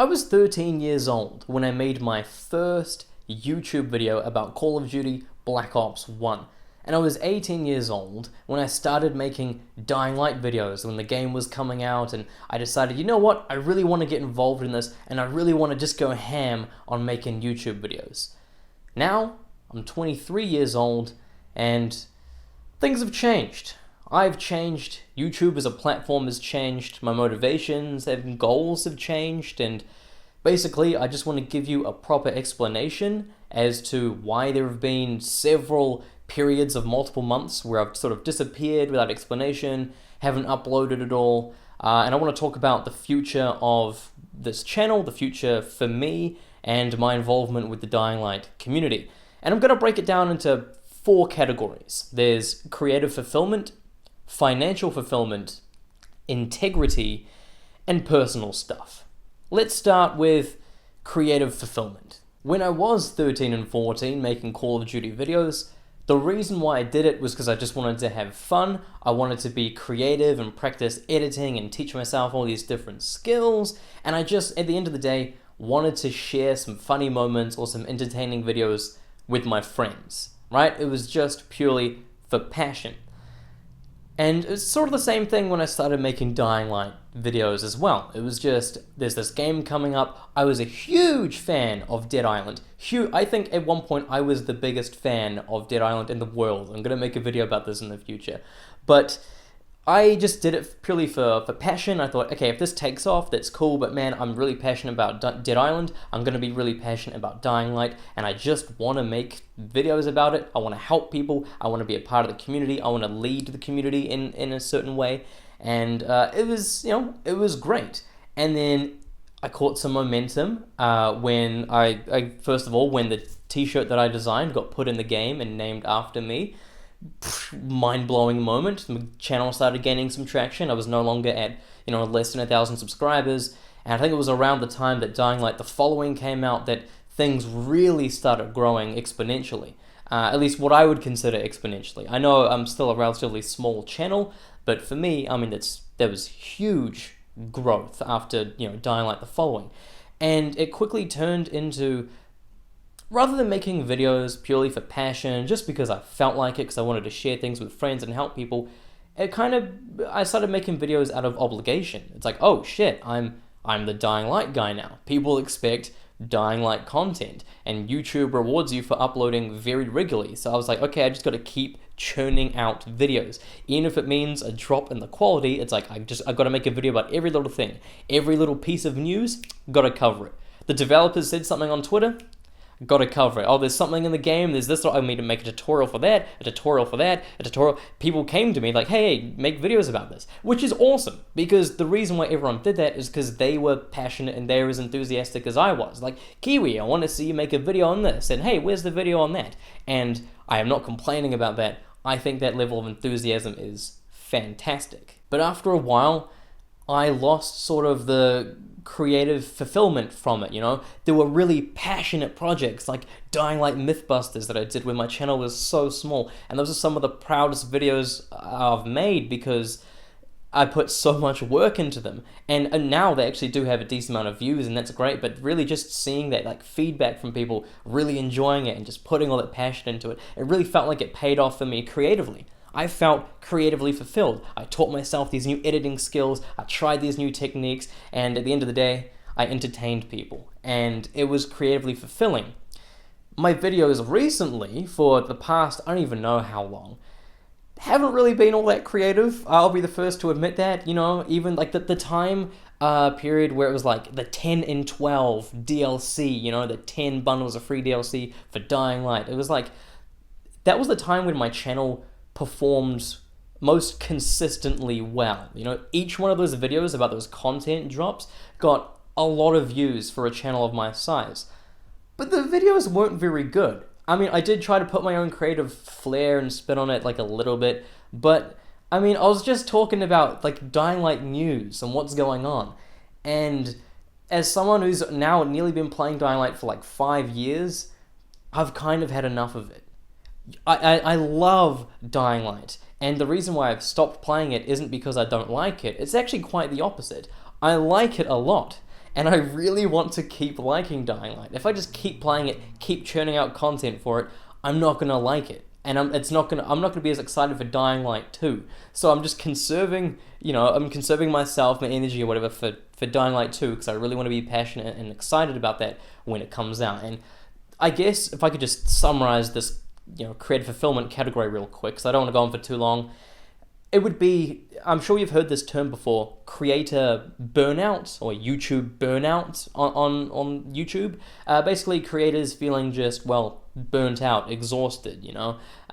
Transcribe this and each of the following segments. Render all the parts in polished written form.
I was 13 years old when I made my first YouTube video about Call of Duty Black Ops 1. And I was 18 years old when I started making Dying Light videos when the game was coming out, and I decided, you know what, I really want to get involved in this and I really want to just go ham on making YouTube videos. Now, I'm 23 years old and things have changed. I've changed, YouTube as a platform has changed, my motivations and goals have changed, and basically I just want to give you a proper explanation as to why there have been several periods of multiple months where I've sort of disappeared without explanation, haven't uploaded at all, and I want to talk about the future of this channel, the future for me, and my involvement with the Dying Light community. And I'm going to break it down into 4 categories. There's creative fulfillment, financial fulfillment, integrity, and personal stuff. Let's start with creative fulfillment. When I was 13 and 14 making Call of Duty videos, the reason why I did it was because I just wanted to have fun. I wanted to be creative and practice editing and teach myself all these different skills, and I just, at the end of the day, wanted to share some funny moments or some entertaining videos with my friends, right? It was just purely for passion. And it's sort of the same thing when I started making Dying Light videos as well. It was just, there's this game coming up. I was a huge fan of Dead Island. I think at one point I was the biggest fan of Dead Island in the world. I'm going to make a video about this in the future. But I just did it purely for passion. I thought, okay, if this takes off, that's cool, but man, I'm really passionate about Dead Island. I'm going to be really passionate about Dying Light, and I just want to make videos about it. I want to help people. I want to be a part of the community. I want to lead the community in a certain way, and it was great. And then I caught some momentum when I first of all, when the t-shirt that I designed got put in the game and named after me. Mind-blowing moment. The channel started gaining some traction. I was no longer at, less than 1,000 subscribers, and I think it was around the time that Dying Light: The Following came out that things really started growing exponentially. At least what I would consider exponentially. I know I'm still a relatively small channel, but for me, I mean, there was huge growth after, Dying Light: The Following. And it quickly turned into, rather than making videos purely for passion, just because I felt like it, because I wanted to share things with friends and help people, I started making videos out of obligation. It's like, oh shit, I'm the Dying Light guy now. People expect Dying Light content, and YouTube rewards you for uploading very regularly. So I was like, okay, I just got to keep churning out videos. Even if it means a drop in the quality, it's like, I've got to make a video about every little thing. Every little piece of news, got to cover it. The developers said something on Twitter, got to cover it. Oh, there's something in the game, there's this, I need to make a tutorial for that, a tutorial for that, a tutorial. People came to me like, hey, make videos about this, which is awesome, because the reason why everyone did that is because they were passionate and they were as enthusiastic as I was. Like, Kiwi, I want to see you make a video on this, and hey, where's the video on that? And I am not complaining about that. I think that level of enthusiasm is fantastic. But after a while, I lost sort of the creative fulfillment from it, There were really passionate projects like Dying Light Mythbusters that I did when my channel was so small, and those are some of the proudest videos I've made because I put so much work into them, and now they actually do have a decent amount of views, and that's great. But really just seeing that feedback from people really enjoying it and just putting all that passion into it, it really felt like it paid off for me creatively. I felt creatively fulfilled. I taught myself these new editing skills, I tried these new techniques, and at the end of the day, I entertained people, and it was creatively fulfilling. My videos recently, for the past, I don't even know how long, haven't really been all that creative. I'll be the first to admit that, even like the time period where it was like the 10 in 12 DLC, the 10 bundles of free DLC for Dying Light. It was like, that was the time when my channel performed most consistently well. Each one of those videos about those content drops got a lot of views for a channel of my size. But the videos weren't very good. I mean, I did try to put my own creative flair and spin on it a little bit, but I mean, I was just talking about Dying Light news and what's going on. And as someone who's now nearly been playing Dying Light for 5 years, I've kind of had enough of it. I love Dying Light, and the reason why I've stopped playing it isn't because I don't like it. It's actually quite the opposite. I like it a lot, and I really want to keep liking Dying Light. If I just keep playing it, keep churning out content for it, I'm not gonna like it, and I'm not gonna be as excited for Dying Light 2. So I'm just conserving, I'm conserving myself, my energy or whatever for Dying Light 2, because I really want to be passionate and excited about that when it comes out. And I guess if I could just summarize this, creative fulfillment category real quick, because I don't want to go on for too long. It would be, I'm sure you've heard this term before, creator burnout or YouTube burnout on YouTube. Basically, creators feeling just, burnt out, exhausted,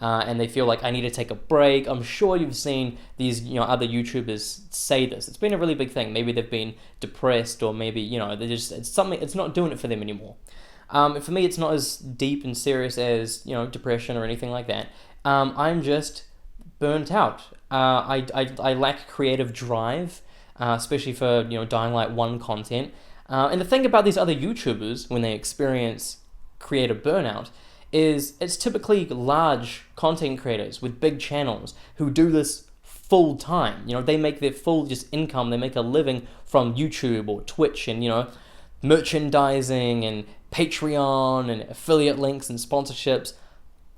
and they feel like I need to take a break. I'm sure you've seen these, other YouTubers say this. It's been a really big thing. Maybe they've been depressed, or maybe, it's not doing it for them anymore. For me, it's not as deep and serious as, depression or anything like that. I'm just burnt out. I lack creative drive, especially for Dying Light 1 content. And the thing about these other YouTubers when they experience creative burnout is it's typically large content creators with big channels who do this full time. They make their full just income. They make a living from YouTube or Twitch and merchandising and Patreon and affiliate links and sponsorships.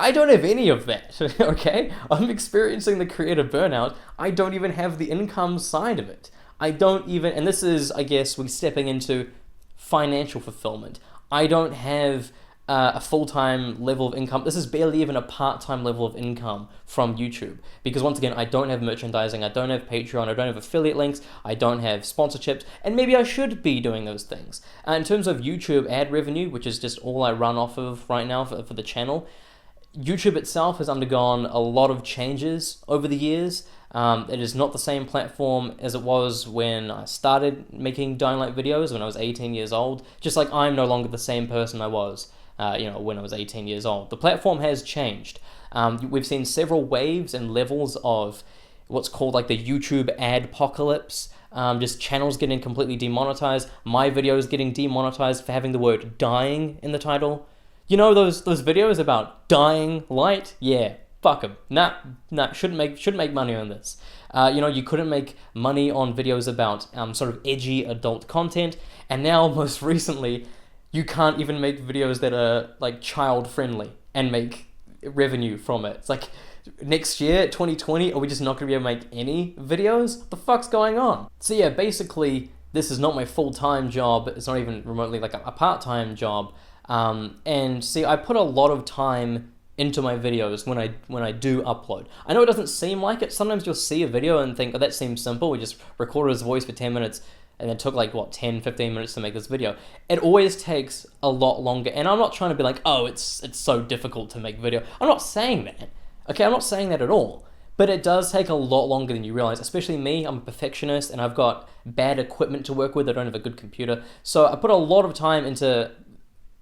I don't have any of that, okay? I'm experiencing the creative burnout. I don't even have the income side of it. And this is, I guess, we're stepping into financial fulfillment. I don't have a full-time level of income. This is barely even a part-time level of income from YouTube. Because once again, I don't have merchandising, I don't have Patreon, I don't have affiliate links, I don't have sponsorships, and maybe I should be doing those things. In terms of YouTube ad revenue, which is just all I run off of right now for the channel, YouTube itself has undergone a lot of changes over the years. It is not the same platform as it was when I started making Dying Light videos when I was 18 years old, just like I'm no longer the same person I was when I was 18 years old. The platform has changed. We've seen several waves and levels of what's called like the YouTube adpocalypse, just channels getting completely demonetized, my videos getting demonetized for having the word dying in the title. Those videos about Dying Light? Yeah, fuck them. Nah, shouldn't make money on this. You couldn't make money on videos about sort of edgy adult content, and now most recently, you can't even make videos that are like child friendly and make revenue from it. It's like, next year, 2020, are we just not gonna be able to make any videos? What the fuck's going on? So yeah, basically, this is not my full-time job. It's not even remotely like a part-time job. And see, I put a lot of time into my videos when I do upload. I know it doesn't seem like it. Sometimes you'll see a video and think, oh, that seems simple. We just recorded his voice for 10 minutes and it took 10, 15 minutes to make this video. It always takes a lot longer. And I'm not trying to be like, oh, it's so difficult to make video. I'm not saying that. Okay, I'm not saying that at all. But it does take a lot longer than you realize, especially me. I'm a perfectionist and I've got bad equipment to work with. I don't have a good computer. So I put a lot of time into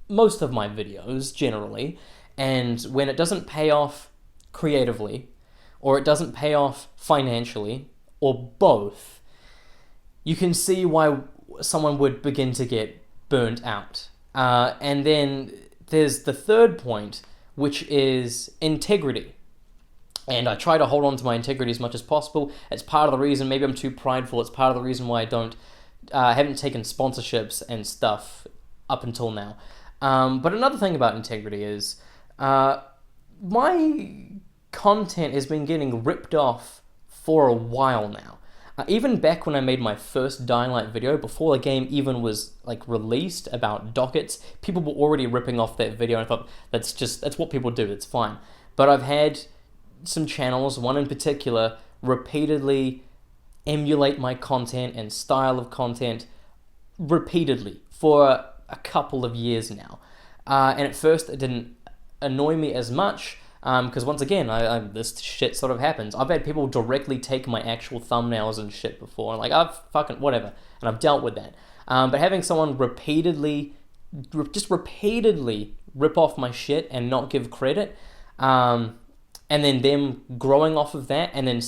most of my videos, generally, and when it doesn't pay off creatively, or it doesn't pay off financially, or both, you can see why someone would begin to get burnt out. And then there's the third point, which is integrity. And I try to hold on to my integrity as much as possible. It's part of the reason, maybe I'm too prideful, it's part of the reason why I haven't taken sponsorships and stuff up until now. But another thing about integrity is my content has been getting ripped off for a while now. Even back when I made my first Dying Light video, before the game even was released about dockets, people were already ripping off that video, and I thought that's what people do, it's fine. But I've had some channels, one in particular, repeatedly emulate my content and style of content repeatedly for a couple of years now. And at first it didn't annoy me as much, because once again, this shit sort of happens. I've had people directly take my actual thumbnails and shit before, and I've fucking whatever, and I've dealt with that. But having someone repeatedly rip off my shit and not give credit, and then them growing off of that, and then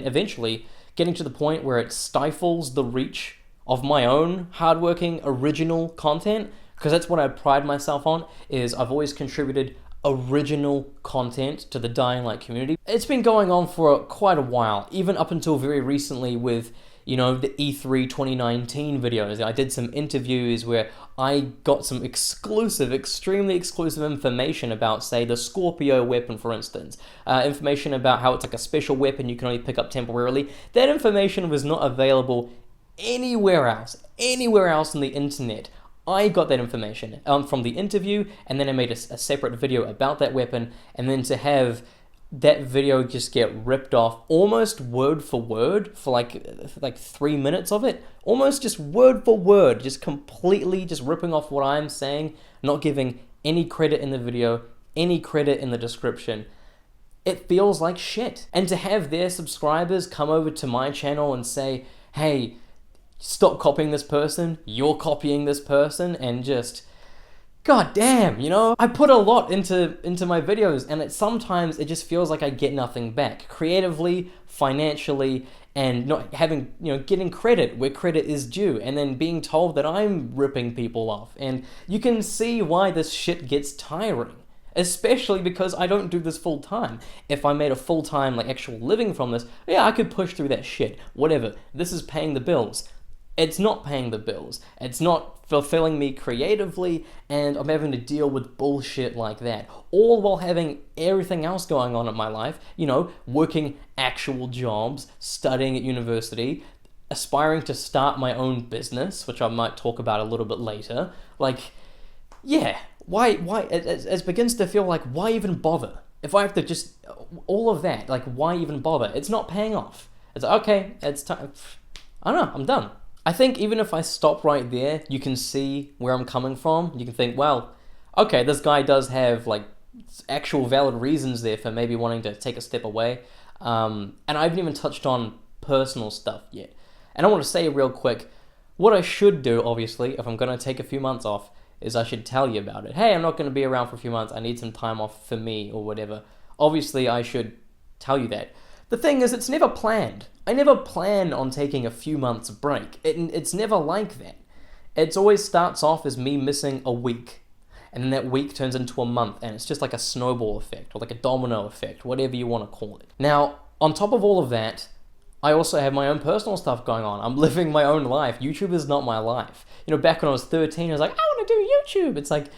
eventually getting to the point where it stifles the reach of my own hardworking original content, because that's what I pride myself on, is I've always contributed original content to the Dying Light community. It's been going on for quite a while, even up until very recently with, you know, the E3 2019 videos. I did some interviews where I got some exclusive, extremely exclusive information about, say, the Scorpio weapon, for instance. Information about how it's like a special weapon you can only pick up temporarily. That information was not available anywhere else on the internet. I got that information from the interview, and then I made a separate video about that weapon, and then to have that video just get ripped off almost word for word for like 3 minutes of it, almost just word for word, just completely just ripping off what I'm saying, not giving any credit in the video, any credit in the description. It feels like shit. And to have their subscribers come over to my channel and say, hey, stop copying this person, you're copying this person, and just, god damn, you know? I put a lot into my videos, and sometimes it just feels like I get nothing back. Creatively, financially, and not having, you know, getting credit where credit is due, and then being told that I'm ripping people off. And you can see why this shit gets tiring. Especially because I don't do this full time. If I made a full time, like, actual living from this, yeah, I could push through that shit. Whatever. This is paying the bills. It's not paying the bills. It's not fulfilling me creatively, and I'm having to deal with bullshit like that. All while having everything else going on in my life. You know, working actual jobs, studying at university, aspiring to start my own business, which I might talk about a little bit later. Like, yeah. Why, it begins to feel like, why even bother? If I have to just, all of that, like, why even bother? It's not paying off. It's like, okay, it's time, I don't know, I'm done. I think even if I stop right there, you can see where I'm coming from. You can think, well, okay, this guy does have, like, actual valid reasons there for maybe wanting to take a step away. And I haven't even touched on personal stuff yet. And I want to say real quick, what I should do, obviously, if I'm going to take a few months off, is I should tell you about it. Hey, I'm not going to be around for a few months. I need some time off for me or whatever. Obviously, I should tell you that. The thing is, it's never planned. I never plan on taking a few months break. It's never like that. It always starts off as me missing a week. And then that week turns into a month. And it's just like a snowball effect or like a domino effect, whatever you want to call it. Now, on top of all of that, I also have my own personal stuff going on. I'm living my own life. YouTube is not my life. You know, back when I was 13, I was like, I want to do YouTube. It's like,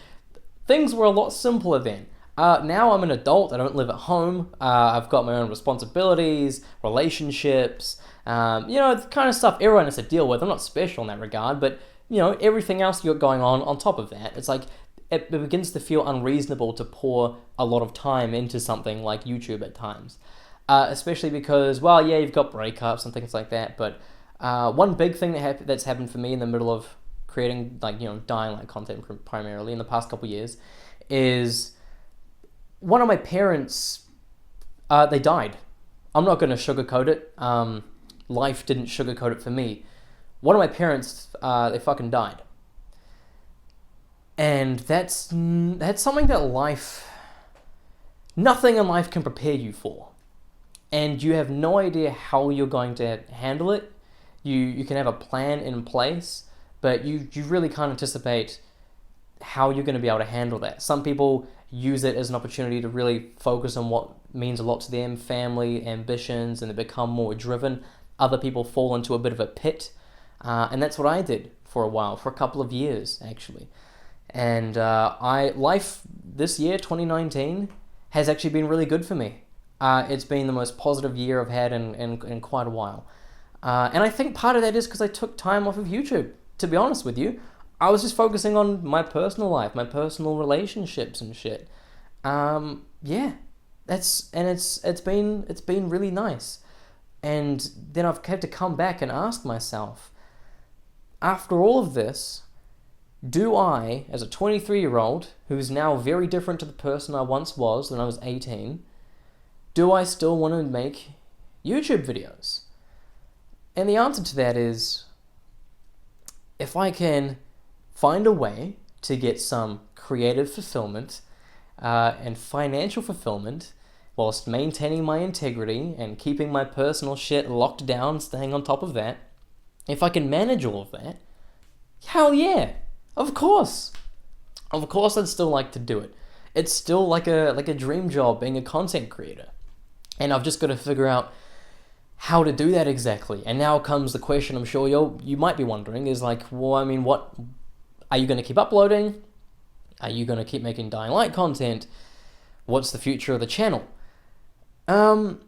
things were a lot simpler then. Now I'm an adult. I don't live at home. I've got my own responsibilities, relationships, you know, the kind of stuff everyone has to deal with. I'm not special in that regard, but, you know, everything else you got going on top of that. It's like, it begins to feel unreasonable to pour a lot of time into something like YouTube at times. Especially because, well, yeah, you've got breakups and things like that, but one big thing that's happened for me in the middle of creating, like, you know, Dying Light content primarily in the past couple years is one of my parents, they died. I'm not going to sugarcoat it. Life didn't sugarcoat it for me. One of my parents, they fucking died. And that's something that nothing in life can prepare you for. And you have no idea how you're going to handle it. You can have a plan in place, but you really can't anticipate how you're going to be able to handle that. Some people use it as an opportunity to really focus on what means a lot to them, family, ambitions, and they become more driven. Other people fall into a bit of a pit, and that's what I did for a while, for a couple of years, actually. And life this year, 2019, has actually been really good for me. It's been the most positive year I've had in quite a while. And I think part of that is because I took time off of YouTube, to be honest with you. I was just focusing on my personal life, my personal relationships and shit. Yeah, it's been really nice. And then I've had to come back and ask myself, after all of this, do I, as a 23-year-old, who is now very different to the person I once was when I was 18, do I still want to make YouTube videos? And the answer to that is, if I can find a way to get some creative fulfillment and financial fulfillment whilst maintaining my integrity and keeping my personal shit locked down, staying on top of that, if I can manage all of that, hell yeah, of course. Of course I'd still like to do it. It's still like a dream job being a content creator. And I've just got to figure out how to do that exactly. And now comes the question I'm sure you might be wondering is like, well, I mean, what are you going to keep uploading? Are you going to keep making Dying Light content? What's the future of the channel? I'm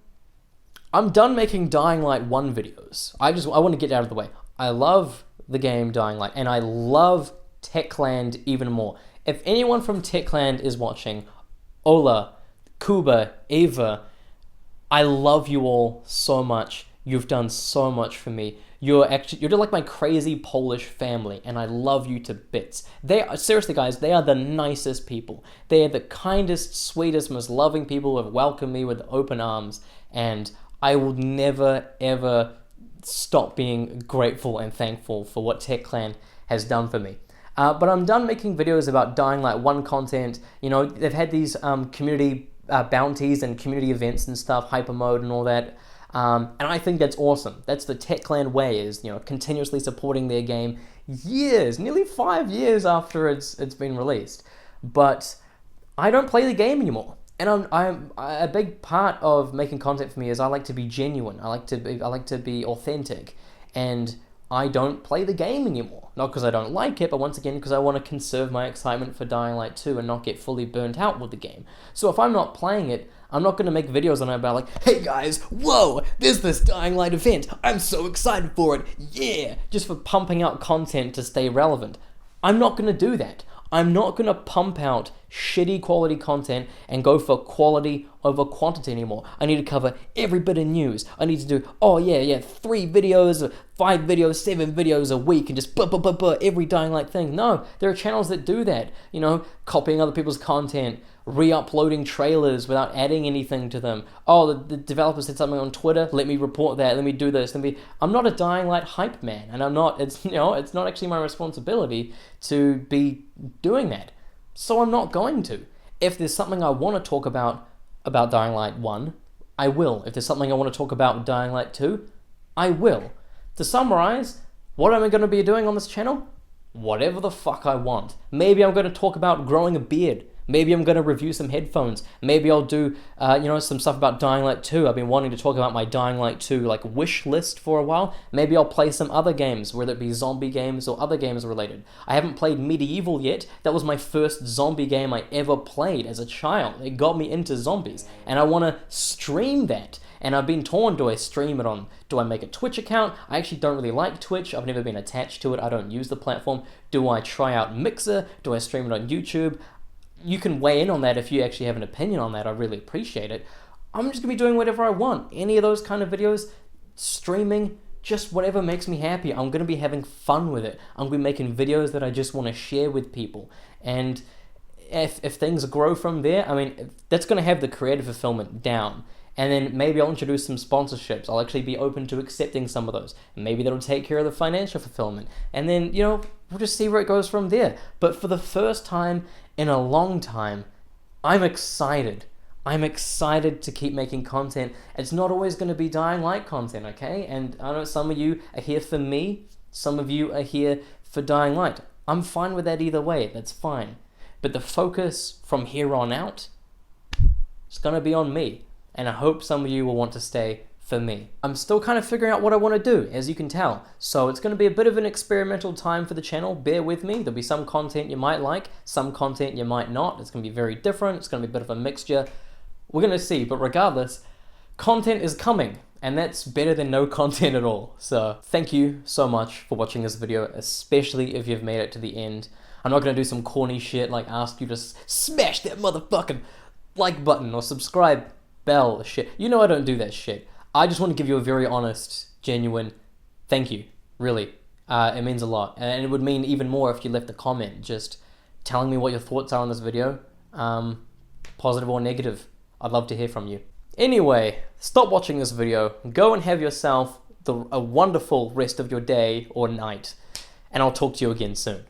done making Dying Light 1 videos. I want to get out of the way. I love the game Dying Light, and I love Techland even more. If anyone from Techland is watching, Ola, Kuba, Ava, I love you all so much. You've done so much for me. You're like my crazy Polish family, and I love you to bits. Seriously, guys, they are the nicest people. They are the kindest, sweetest, most loving people who have welcomed me with open arms, and I will never, ever stop being grateful and thankful for what Techland has done for me. But I'm done making videos about Dying Light 1 content. You know, they've had these community bounties and community events and stuff, hyper mode and all that. And I think that's awesome. That's the Techland way, is, you know, continuously supporting their game years, nearly 5 years after it's been released. But I don't play the game anymore. And I'm a big part of making content for me is I like to be genuine. I like to be authentic, and I don't play the game anymore. Not because I don't like it, but once again because I want to conserve my excitement for Dying Light 2 and not get fully burnt out with the game. So if I'm not playing it, I'm not going to make videos on it about like, hey guys, whoa, there's this Dying Light event, I'm so excited for it, yeah, just for pumping out content to stay relevant. I'm not going to do that. I'm not going to pump out shitty quality content and go for quality over quantity anymore. I need to cover every bit of news. I need to do, 3 videos, 5 videos, 7 videos a week and just every Dying Light thing. No, there are channels that do that. You know, copying other people's content, re-uploading trailers without adding anything to them. Oh, the developer said something on Twitter, let me report that, let me do this, I'm not a Dying Light hype man, and it's not actually my responsibility to be doing that. So I'm not going to. If there's something I want to talk about Dying Light 1, I will. If there's something I want to talk about with Dying Light 2, I will. To summarize, what am I going to be doing on this channel? Whatever the fuck I want. Maybe I'm going to talk about growing a beard. Maybe I'm going to review some headphones. Maybe I'll do, some stuff about Dying Light 2. I've been wanting to talk about my Dying Light 2, wish list for a while. Maybe I'll play some other games, whether it be zombie games or other games related. I haven't played Medieval yet. That was my first zombie game I ever played as a child. It got me into zombies, and I want to stream that. And I've been torn, do I make a Twitch account? I actually don't really like Twitch. I've never been attached to it. I don't use the platform. Do I try out Mixer? Do I stream it on YouTube? You can weigh in on that if you actually have an opinion on that. I really appreciate it. I'm just going to be doing whatever I want. Any of those kind of videos, streaming, just whatever makes me happy. I'm going to be having fun with it. I'm going to be making videos that I just want to share with people. And if things grow from there, I mean, that's going to have the creative fulfillment down. And then maybe I'll introduce some sponsorships. I'll actually be open to accepting some of those. Maybe that'll take care of the financial fulfillment. And then, we'll just see where it goes from there. But for the first time in a long time, I'm excited. I'm excited to keep making content. It's not always going to be Dying Light content, okay? And I know some of you are here for me. Some of you are here for Dying Light. I'm fine with that either way. That's fine. But the focus from here on out is going to be on me. And I hope some of you will want to stay for me. I'm still kind of figuring out what I want to do, as you can tell. So it's going to be a bit of an experimental time for the channel. Bear with me. There'll be some content you might like, some content you might not. It's going to be very different. It's going to be a bit of a mixture. We're going to see. But regardless, content is coming. And that's better than no content at all. So thank you so much for watching this video, especially if you've made it to the end. I'm not going to do some corny shit like ask you to smash that motherfucking like button or subscribe bell shit. I don't do that shit. I just want to give you a very honest, genuine thank you. Really. It means a lot. And it would mean even more if you left a comment just telling me what your thoughts are on this video. Positive or negative. I'd love to hear from you. Anyway, stop watching this video. Go and have yourself a wonderful rest of your day or night. And I'll talk to you again soon.